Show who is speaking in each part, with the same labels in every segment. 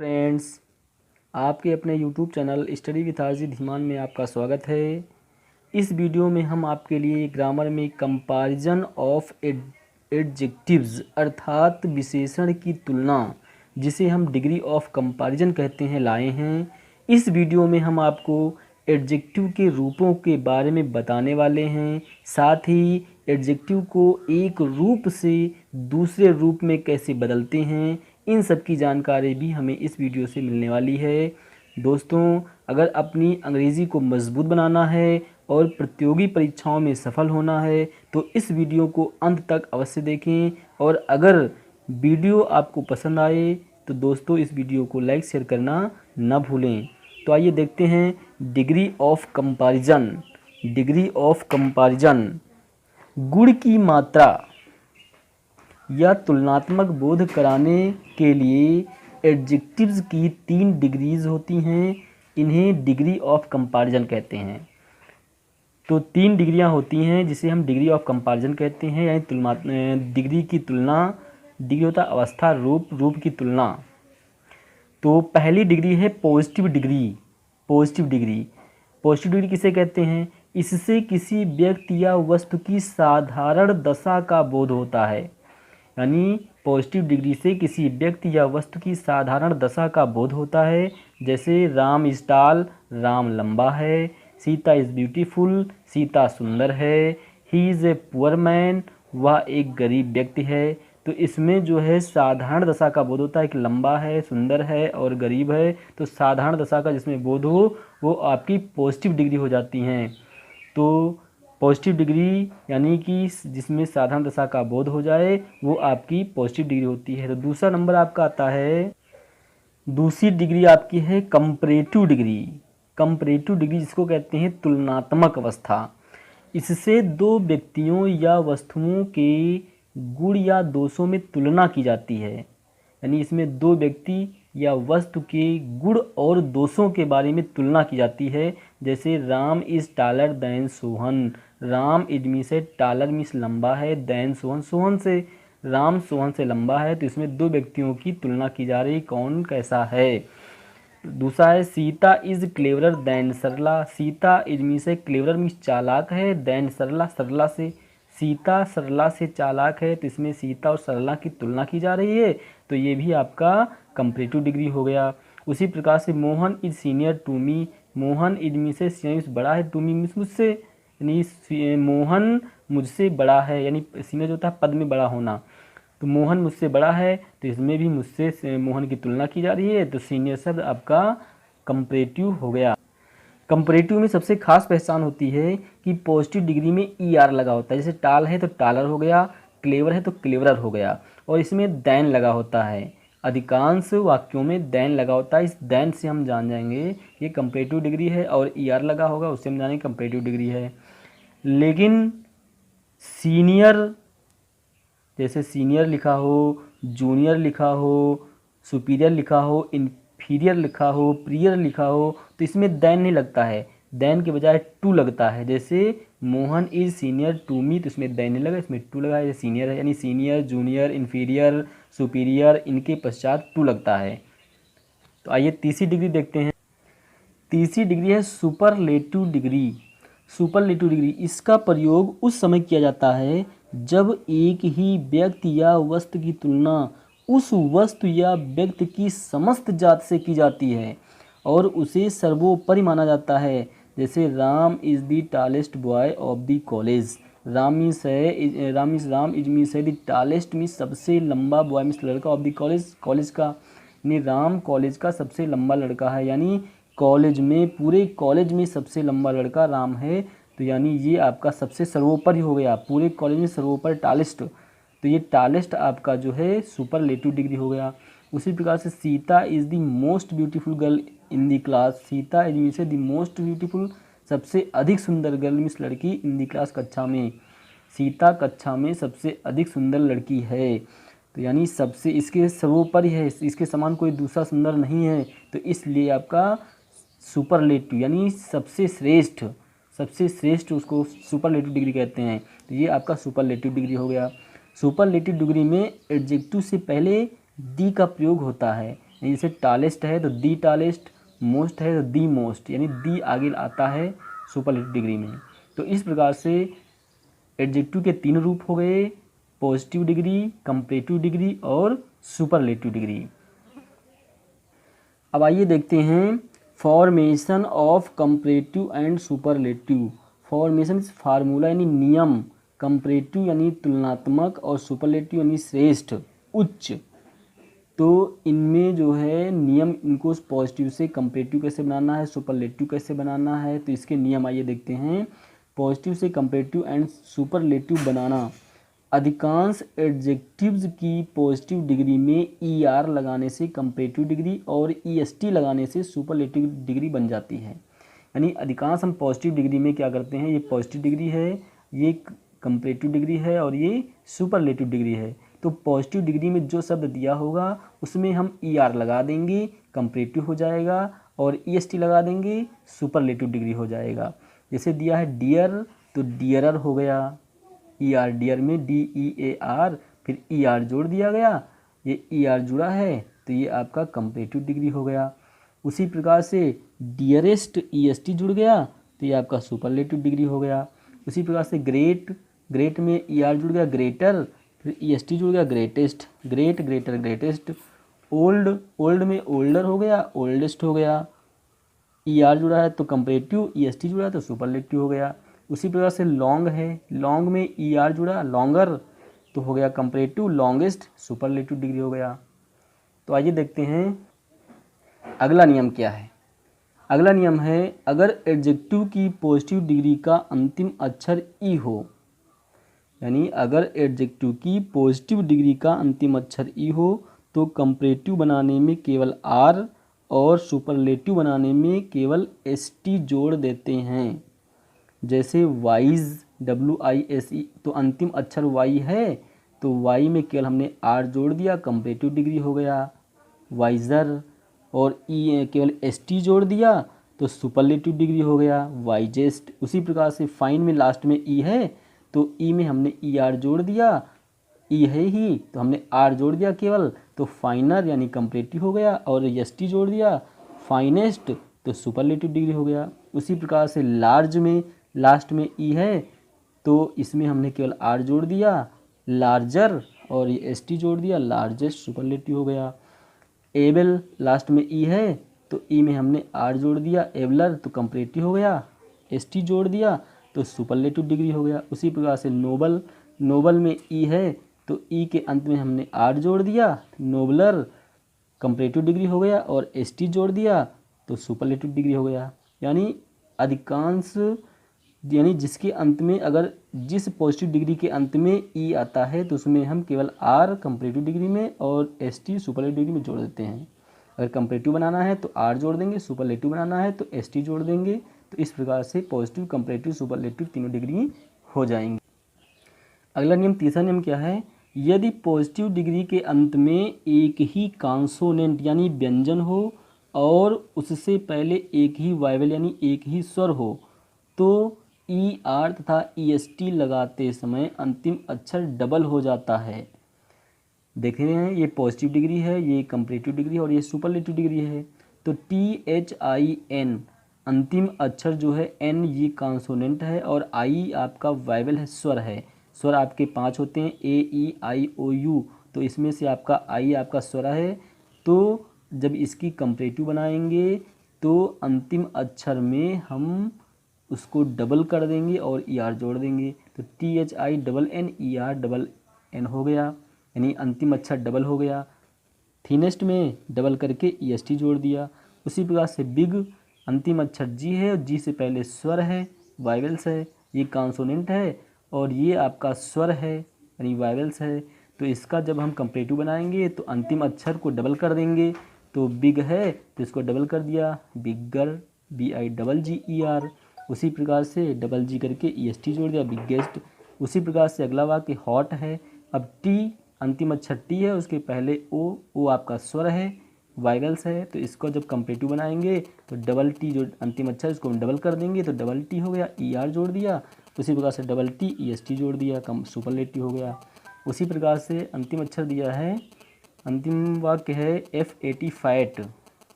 Speaker 1: Friends, आपके अपने YouTube channel study with हाजिर धीमान में आपका स्वागत है। इस वीडियो में हम आपके लिए ग्रामर में कंपैरिजन ऑफ एडजेक्टिव्स अर्थात विशेषण की तुलना, जिसे हम डिग्री ऑफ कंपैरिजन कहते हैं, लाए हैं। इस वीडियो में हम आपको एडजेक्टिव के रूपों के बारे में बताने वाले हैं, साथ ही एडजेक्टिव को एक रूप से दूसरे रूप में कैसे बदलते हैं, इन सब की जानकारी भी हमें इस वीडियो से मिलने वाली है। दोस्तों, अगर अपनी अंग्रेज़ी को मजबूत बनाना है और प्रतियोगी परीक्षाओं में सफल होना है तो इस वीडियो को अंत तक अवश्य देखें। और अगर वीडियो आपको पसंद आए तो दोस्तों इस वीडियो को लाइक शेयर करना न भूलें। तो आइए देखते हैं degree of comparison. Degree of comparison, गुण की मात्रा या तुलनात्मक बोध कराने के लिए एडजेक्टिव्स की 3 डिग्रीज होती हैं। इन्हें डिग्री ऑफ कंपैरिजन कहते हैं। तो 3 डिग्रियां होती हैं जिसे हम डिग्री ऑफ कंपैरिजन कहते हैं, यानी डिग्री की तुलना। डिग्री होता है अवस्था, रूप, रूप की तुलना। तो पहली डिग्री है positive degree. Positive degree, positive degree किसे कहते हैं? इससे किसी व्यक्ति या वस्तु की साधारण दशा का बोध होता है। यानी पॉजिटिव डिग्री से किसी व्यक्ति या वस्तु की साधारण दशा का बोध होता है। जैसे राम इज टॉल, राम लंबा है। सीता इज़ ब्यूटीफुल, सीता सुंदर है। He is a poor man, वह एक गरीब व्यक्ति है। तो इसमें जो है साधारण दशा का बोध होता है कि लंबा है, सुंदर है और गरीब है। तो साधारण दशा का जिसमें बोध हो वो आपकी पॉजिटिव डिग्री हो जाती हैं। तो पॉजिटिव डिग्री यानी कि जिसमें साधारण दशा का बोध हो जाए वो आपकी पॉजिटिव डिग्री होती है। तो दूसरा नंबर आपका आता है, दूसरी डिग्री आपकी है कंपैरेटिव डिग्री। कंपैरेटिव डिग्री जिसको कहते हैं तुलनात्मक अवस्था। इससे दो व्यक्तियों या वस्तुओं के गुण या दोषों में तुलना की जाती है। यानी इसमें दो व्यक्ति या वस्तु के गुण और दोषों के बारे में तुलना की जाती है। जैसे Ram is taller than Sohan, Ram is मीन से टॉलर मीन्स लंबा है, देन सोहन, सोहन से राम सोहन से लंबा है। तो इसमें दो व्यक्तियों की तुलना की जा रही, कौन कैसा है। दूसरा है Sita is cleverer than Sarala, Sita is मीन से क्लेवरर मीन्स चालाक है, देन सरला, सरला से सीता सरला से चालाक है। तो इसमें सीता और सरला की तुलना की जा रही है। तो ये भी आपका कंपैरेटिव डिग्री हो गया। उसी प्रकार से Mohan is senior to me, Mohan is me से सीनियर बड़ा है, टू मी मीन्स मुझसे, यानी मोहन मुझसे बड़ा है, यानी सीनियर जो होता है पद में बड़ा होना। तो मोहन मुझसे बड़ा है, तो इसमें भी मुझसे मोहन की तुलना की जा रही है। तो सीनियर शब्द आपका कंपैरेटिव हो गया। कंपैरेटिव में सबसे खास पहचान होती है कि पॉजिटिव डिग्री में ER लगा होता है। जैसे टाल है तो टालर हो गया, क्लेवर है तो क्लेवरर हो गया, और इसमें दैन लगा होता है। अधिकांश वाक्यों में दैन लगा होता है। इस दैन से हम जान जाएंगे ये कंपैरेटिव डिग्री है, और ER लगा होगा उससे हम जानेंगे कंपैरेटिव डिग्री है। लेकिन सीनियर, जैसे सीनियर लिखा हो, जूनियर लिखा हो, सुपीरियर लिखा हो, इन्फीरियर लिखा हो, प्रियर लिखा हो, तो इसमें दैन नहीं लगता है, दैन के बजाय टू लगता है। जैसे Mohan is senior to me, तो इसमें दैन नहीं लगा, इसमें टू लगा है। सीनियर है यानी सीनियर, जूनियर, इन्फीरियर, सुपीरियर, इनके पश्चात टू लगता है। तो आइए तीसरी डिग्री देखते हैं। तीसरी डिग्री है सुपरलेटिव डिग्री। सुपरलेटिव डिग्री, इसका प्रयोग उस समय किया जाता है जब एक ही व्यक्ति या वस्तु की तुलना उस वस्तु या व्यक्ति की समस्त जात से की जाती है और उसे सर्वोपरि माना जाता है। जैसे Ram is the tallest boy of the college, Ram means है, राम इज मीन्स है द टॉलेस्ट मीन्स सबसे लंबा, बॉय मीन्स लड़का, ऑफ द कॉलेज, कॉलेज का, यानी राम कॉलेज का सबसे लंबा लड़का है। यानी कॉलेज में, पूरे कॉलेज में सबसे लंबा लड़का राम है। तो यानी ये आपका सबसे सर्वोपरि हो गया, पूरे कॉलेज में सर्वोपरि टॉलेस्ट। तो ये टॉलेस्ट आपका जो है सुपरलेटिव डिग्री हो गया। उसी प्रकार से Sita is the most beautiful girl in the class, Sita is means the most beautiful, सबसे अधिक सुंदर, गर्ल मीन्स लड़की, इन द क्लास कक्षा में, सीता कक्षा में सबसे अधिक सुंदर लड़की है। तो यानी सबसे, इसके सर्वोपरि है, इसके समान कोई दूसरा सुंदर नहीं है। तो इसलिए आपका सुपरलेटिव यानी सबसे श्रेष्ठ, सबसे श्रेष्ठ उसको सुपरलेटिव डिग्री कहते हैं। तो ये आपका सुपरलेटिव डिग्री हो गया। सुपरलेटिव डिग्री में एडजेक्टिव से पहले दी का प्रयोग होता है। यानी जैसे टालेस्ट है तो दी टालेस्ट, मोस्ट है तो दी मोस्ट, यानी दी आगे आता है सुपरलेटिव डिग्री में। तो इस प्रकार से एडजेक्टिव के 3 रूप हो गए, पॉजिटिव डिग्री, कंपैरेटिव डिग्री और सुपरलेटिव डिग्री। अब आइए देखते हैं formation of comparative and superlative. Formation formula यानी नियम, कंपैरेटिव यानी तुलनात्मक और सुपरलेटिव यानी श्रेष्ठ, उच्च। तो इनमें जो है नियम, इनको पॉजिटिव से कंपैरेटिव कैसे बनाना है, सुपरलेटिव कैसे बनाना है, तो इसके नियम आइए देखते हैं। पॉजिटिव से कंपैरेटिव एंड सुपरलेटिव बनाना, अधिकांश एडजेक्टिव्स की पॉजिटिव डिग्री में ER लगाने से कंपैरेटिव डिग्री और EST लगाने से सुपरलेटिव डिग्री बन जाती है। यानी अधिकांश हम पॉजिटिव डिग्री में क्या करते हैं, ये पॉजिटिव डिग्री है, ये कंपैरेटिव डिग्री है और ये सुपरलेटिव डिग्री है। तो पॉजिटिव डिग्री में जो शब्द दिया होगा उसमें हम ER लगा देंगे, कंपैरेटिव हो जाएगा, और EST लगा देंगे, सुपरलेटिव डिग्री हो जाएगा। जैसे दिया है डियर तो डियरर हो गया, ER डियर में DEAR, फिर ER जोड़ दिया गया, ये ER जुड़ा है तो ये आपका कंपैरेटिव डिग्री हो गया। उसी प्रकार से डियरेस्ट EST जुड़ गया तो ये आपका सुपरलेटिव डिग्री हो गया। उसी प्रकार से ग्रेट, ग्रेट में ER जुड़ गया, ग्रेटर, फिर EST जुड़ गया, greatest, great, greater, greatest. Old, old में ओल्डर हो गया, ओल्डेस्ट हो गया, ER जुड़ा है तो कंपैरेटिव, EST जुड़ा है तो सुपरलेटिव हो गया। उसी प्रकार से लॉन्ग है, लॉन्ग में ER जुड़ा, लॉन्गर तो हो गया कंपैरेटिव, लॉन्गेस्ट, सुपरलेटिव डिग्री हो गया। तो आइए देखते हैं अगला नियम क्या है। अगला नियम है, अगर एडजेक्टिव की पॉजिटिव डिग्री का अंतिम अक्षर E हो, यानी अगर एडजेक्टिव की पॉजिटिव डिग्री का अंतिम अक्षर E हो तो कंपैरेटिव बनाने में केवल R और सुपरलेटिव बनाने में केवल ST जोड़ देते हैं। जैसे वाइज, WISE, तो अंतिम अक्षर Y है तो Y में केवल हमने R जोड़ दिया, कंपैरेटिव डिग्री हो गया। वाइजर, और E केवल ST जोड़ दिया तो सुपरलेटिव डिग्री हो गया, वाइजेस्ट। उसी प्रकार से फाइन में लास्ट में E है तो E में हमने ER जोड़ दिया, E है ही तो हमने R जोड़ दिया केवल, तो फाइनर यानी कंपैरेटिव हो गया, और ST जोड़ दिया, फाइनेस्ट, तो सुपरलेटिव डिग्री हो गया। उसी प्रकार से लार्ज में लास्ट में E है तो इसमें हमने केवल R जोड़ दिया, लार्जर, और ये ST जोड़ दिया, लार्जेस्ट, सुपरलेटिव हो गया। एबल, लास्ट में E है तो E में हमने R जोड़ दिया, एबलर, तो कंपैरेटिव हो गया, ST जोड़ दिया तो सुपरलेटिव डिग्री हो गया। उसी प्रकार से नोबल, नोबल में E है तो E के अंत में हमने R जोड़ दिया, नोबलर, कंपैरेटिव डिग्री हो गया, और ST जोड़ दिया तो सुपरलेटिव डिग्री हो गया। यानी अधिकांश, यानी जिसके अंत में, अगर जिस पॉजिटिव डिग्री के अंत में E आता है तो उसमें हम केवल R कंपैरेटिव डिग्री में और ST सुपरलेटिव डिग्री में जोड़ देते हैं। अगर कंपैरेटिव बनाना है तो R जोड़ देंगे, सुपरलेटिव बनाना है तो ST जोड़ देंगे। तो इस प्रकार से पॉजिटिव, कंपैरेटिव, सुपरलेटिव तीनों डिग्री हो जाएंगी। अगला नियम, तीसरा नियम क्या है, यदि पॉजिटिव डिग्री के अंत में एक ही कॉन्सोनेंट यानी व्यंजन हो और उससे पहले एक ही वाइवल यानी एक ही स्वर हो तो ER तथा EST लगाते समय अंतिम अक्षर डबल हो जाता है। देख रहे हैं, ये पॉजिटिव डिग्री है, ये कंपैरेटिव डिग्री है और ये सुपरलेटिव डिग्री है। तो THIN अंतिम अक्षर जो है, N ये कॉन्सोनेंट है और I आपका वाइवल है, स्वर है। स्वर आपके 5 होते हैं, AEIOU, तो इसमें से आपका I आपका स्वर है। तो जब इसकी कंपैरेटिव बनाएंगे तो अंतिम अक्षर में हम उसको डबल कर देंगे और ER जोड़ देंगे, तो THINNER हो गया, यानी अंतिम अक्षर डबल हो गया। थिनेस्ट में डबल करके EST जोड़ दिया। उसी प्रकार से बिग, अंतिम अक्षर G है और G से पहले स्वर है, वाइवल्स है, ये कॉन्सोनेंट है और ये आपका स्वर है यानी वाइवल्स है। तो इसका जब हम कंपैरेटिव बनाएंगे तो अंतिम अक्षर को डबल कर देंगे, तो बिग है तो इसको डबल कर दिया, बिगर, BIGGER। उसी प्रकार से डबल G करके EST जोड़ दिया, बिगेस्ट। उसी प्रकार से अगला वाक्य हॉट है। अब T अंतिम अक्षर T है, उसके पहले O आपका स्वर है, वाइवल्स है, तो इसको जब कंपैरेटिव बनाएंगे तो डबल T जो अंतिम अक्षर इसको हम डबल कर देंगे तो डबल T हो गया, ER जोड़ दिया। उसी प्रकार से डबल T EST जोड़ दिया, कम सुपरलेटिव हो गया। उसी प्रकार से अंतिम अक्षर दिया है अंतिम वाक्य है F80 फैट,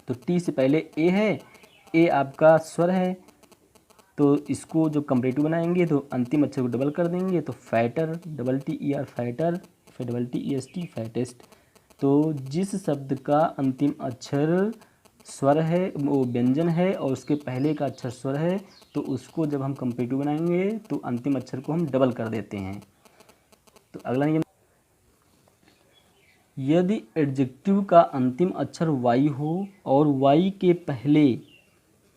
Speaker 1: तो टी से पहले ए है, ए आपका स्वर है, तो इसको जब कंपैरेटिव बनाएंगे तो अंतिम अक्षर को डबल कर देंगे, तो fatter, double T E R fatter, फिर double T E S T fattest. तो जिस शब्द का अंतिम अक्षर स्वर है, वो व्यंजन है और उसके पहले का अक्षर स्वर है, तो उसको जब हम कंपैरेटिव बनाएंगे तो अंतिम अक्षर को हम डबल कर देते हैं। तो अगला नियम, यदि एडजेक्टिव का अंतिम अक्षर वाई हो और वाई के पहले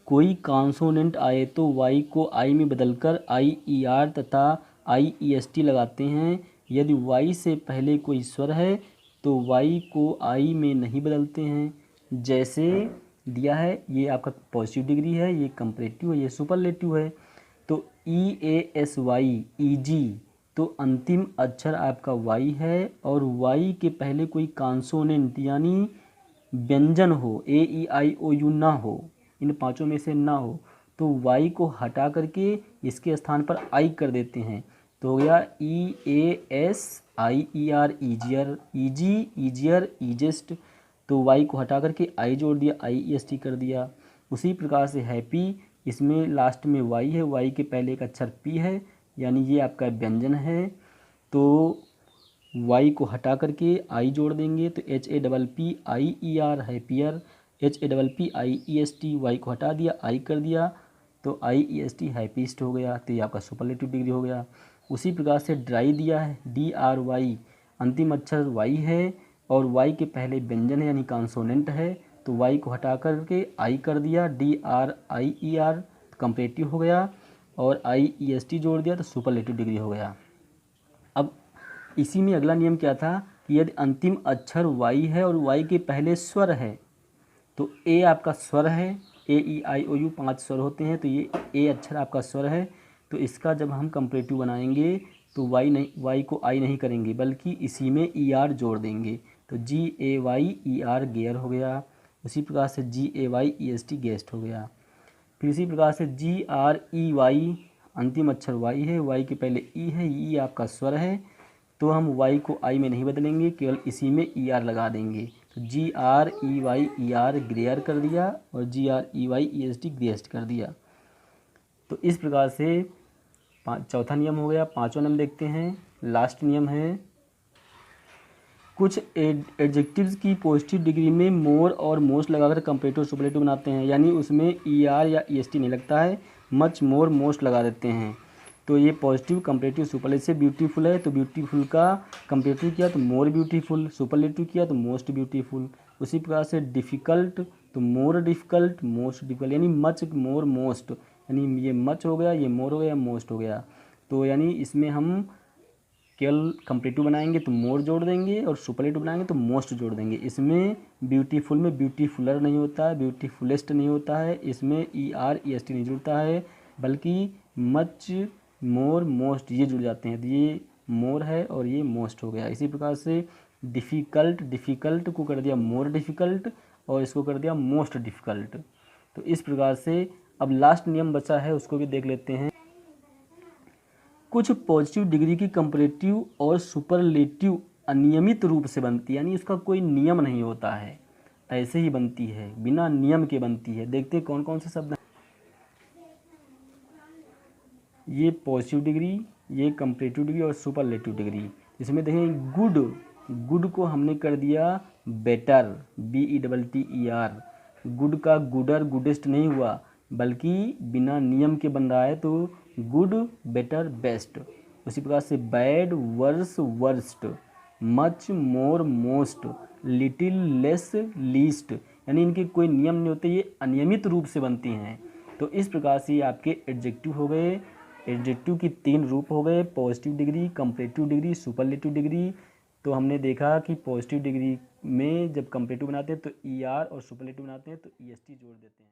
Speaker 1: कोई कॉन्सोनेंट आए तो वाई को आई में बदलकर आई ई आर तथा आई ई एस टी लगाते हैं। यदि वाई से पहले कोई स्वर है तो वाई को आई में नहीं बदलते हैं। जैसे दिया है, ये आपका पॉजिटिव डिग्री है, ये कंपैरेटिव है, ये सुपरलेटिव है। तो ई ए एस वाई ई जी, तो अंतिम अक्षर आपका वाई है और वाई के पहले कोई कॉन्सोनेंट यानी व्यंजन हो, ए ई आई ओ यू ना हो, इन पांचों में से ना हो, तो वाई को हटा करके इसके स्थान पर आई कर देते हैं। तो हो गया E A S I E R, easier, easy, easier, easiest. तो वाई को हटा करके आई जोड़ दिया, आई ई एस टी कर दिया। उसी प्रकार से हैप्पी, इसमें लास्ट में वाई है, वाई के पहले एक अक्षर पी है, यानी ये आपका व्यंजन है। तो वाई को हटा करके आई जोड़ देंगे, तो H A double P I E R happier, H A double P I E S T, Y को हटा दिया, आई कर दिया, तो I E S T happiest हो गया। तो ये आपका सुपरलेटिव डिग्री हो गया। उसी प्रकार से ड्राई दिया है, डी आर वाई, अंतिम अक्षर वाई है और वाई के पहले व्यंजन है यानी कॉन्सोनेंट है, तो वाई को हटा करके आई कर दिया, D R I E are comparative हो गया और आई ई एस टी जोड़ दिया, तो सुपरलेटिव डिग्री हो गया। अब इसी में अगला नियम क्या था कि यदि अंतिम अक्षर वाई है और वाई के पहले स्वर है, तो ए आपका स्वर है, ए ई आई ओ यू 5 स्वर होते हैं, तो ये ए अक्षर आपका स्वर है। तो इसका जब हम कंपैरेटिव बनाएंगे तो वाई नहीं, वाई को आई नहीं करेंगे बल्कि इसी में ई आर जोड़ देंगे, तो G A Y E R gayer हो गया। उसी प्रकार से G A Y E S T gayest हो गया। फिर इसी प्रकार से जी आर ई वाई, अंतिम अक्षर वाई है, वाई के पहले ई है, ई आपका स्वर है, तो हम वाई को आई में नहीं बदलेंगे, केवल इसी में ई आर लगा देंगे। तो G R E Y E R greyer कर दिया और G R E Y E S T greyest कर दिया। तो इस प्रकार से चौथा नियम हो गया। पांचवा नियम देखते हैं, लास्ट नियम है, कुछ एडजेक्टिव्स की पॉजिटिव डिग्री में मोर और मोस्ट लगाकर कंपैरेटिव सुपरलेटिव बनाते हैं, यानी उसमें ई आर या ई एस टी नहीं लगता है, मच मोर मोस्ट लगा देते हैं। तो ये पॉजिटिव कंपैरेटिव सुपरलेटिव से ब्यूटीफुल है, तो ब्यूटीफुल का कंपैरेटिव किया तो मोर ब्यूटीफुल, सुपरलेटिव किया तो मोस्ट ब्यूटीफुल। उसी प्रकार से डिफ़िकल्ट तो मोर डिफ़िकल्ट, मोस्ट डिफ़िकल्ट, यानी मच मोर मोस्ट, यानी ये मच हो गया, ये मोर हो गया, मोस्ट हो गया। तो यानी इसमें हम केवल कंपैरेटिव बनाएंगे तो मोर जोड़ देंगे और सुपरलेटिव बनाएंगे तो मोस्ट जोड़ देंगे। इसमें ब्यूटीफुल में ब्यूटीफुलर नहीं होता है, ब्यूटीफुलेस्ट नहीं होता है, इसमें E R E S T नहीं जुड़ता है, बल्कि मच मोर मोस्ट ये जुड़ जाते हैं। तो ये मोर है और ये मोस्ट हो गया। इसी प्रकार से डिफ़िकल्ट, डिफ़िकल्ट को कर दिया मोर डिफ़िकल्ट और इसको कर दिया मोस्ट डिफ़िकल्ट। तो इस प्रकार से अब लास्ट नियम बचा है, उसको भी देख लेते हैं। कुछ पॉजिटिव डिग्री की कंपैरेटिव और सुपरलेटिव अनियमित रूप से बनती है, यानी उसका कोई नियम नहीं होता है, ऐसे ही बनती है, बिना नियम के बनती है। देखते हैं कौन कौन से शब्द हैं। ये पॉजिटिव डिग्री, ये कंपैरेटिव डिग्री और सुपरलेटिव डिग्री। इसमें देखें गुड, गुड को हमने कर दिया better, B E double T E R, good का गुडर गुडेस्ट नहीं हुआ, बल्कि बिना नियम के बन रहा है, तो गुड बेटर बेस्ट। उसी प्रकार से bad worse worst, much more most, little less least, यानी इनके कोई नियम नहीं होते, ये अनियमित रूप से बनती हैं। तो इस प्रकार से ये आपके एडजेक्टिव हो गए। एडजेक्टिव की 3 रूप हो गए, positive degree, comparative degree, superlative degree. तो हमने देखा कि पॉजिटिव डिग्री में जब कंपैरेटिव बनाते हैं तो ई आर और सुपरलेटिव बनाते हैं तो ई एस टी जोड़ देते हैं।